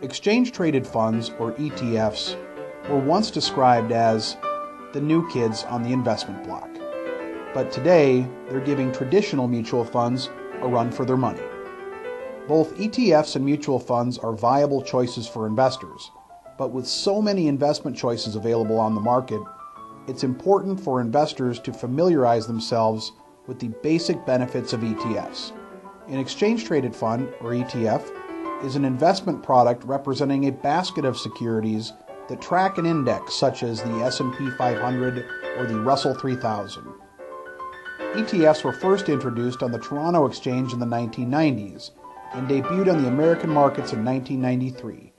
Exchange-traded funds, or ETFs, were once described as the new kids on the investment block. But today, they're giving traditional mutual funds a run for their money. Both ETFs and mutual funds are viable choices for investors, but with so many investment choices available on the market, it's important for investors to familiarize themselves with the basic benefits of ETFs. An exchange-traded fund, or ETF, is an investment product representing a basket of securities that track an index such as the S&P 500 or the Russell 3000. ETFs were first introduced on the Toronto Exchange in the 1990s and debuted on the American markets in 1993.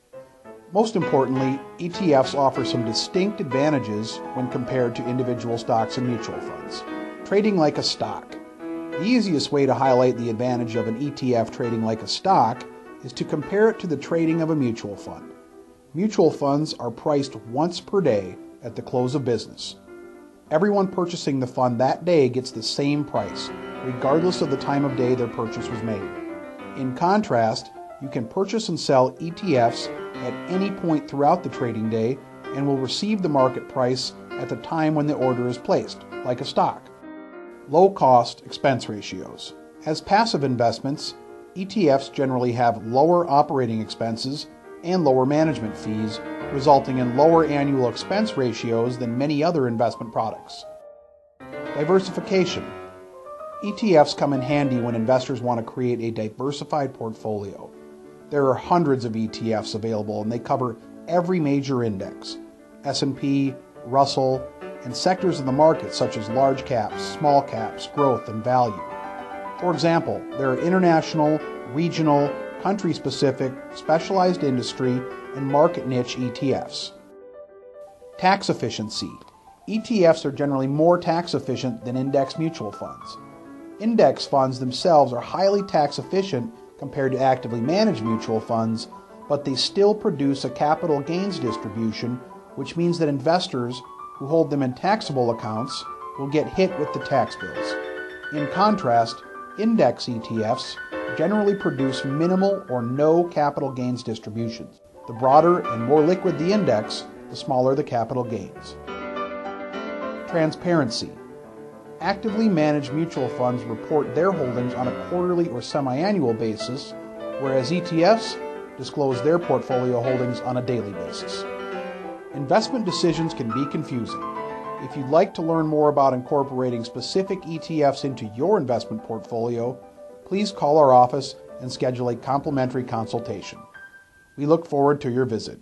Most importantly, ETFs offer some distinct advantages when compared to individual stocks and mutual funds. Trading like a stock. The easiest way to highlight the advantage of an ETF trading like a stock is to compare it to the trading of a mutual fund. Mutual funds are priced once per day at the close of business. Everyone purchasing the fund that day gets the same price, regardless of the time of day their purchase was made. In contrast, you can purchase and sell ETFs at any point throughout the trading day and will receive the market price at the time when the order is placed, like a stock. Low-cost expense ratios. As passive investments, ETFs generally have lower operating expenses and lower management fees, resulting in lower annual expense ratios than many other investment products. Diversification. ETFs come in handy when investors want to create a diversified portfolio. There are hundreds of ETFs available and they cover every major index, S&P, Russell, and sectors of the market such as large caps, small caps, growth, and value. For example, there are international, regional, country-specific, specialized industry, and market niche ETFs. Tax efficiency. ETFs are generally more tax efficient than index mutual funds. Index funds themselves are highly tax efficient compared to actively managed mutual funds, but they still produce a capital gains distribution, which means that investors who hold them in taxable accounts will get hit with the tax bills. In contrast, index ETFs generally produce minimal or no capital gains distributions. The broader and more liquid the index, the smaller the capital gains. Transparency. Actively managed mutual funds report their holdings on a quarterly or semi-annual basis, whereas ETFs disclose their portfolio holdings on a daily basis. Investment decisions can be confusing. If you'd like to learn more about incorporating specific ETFs into your investment portfolio, please call our office and schedule a complimentary consultation. We look forward to your visit.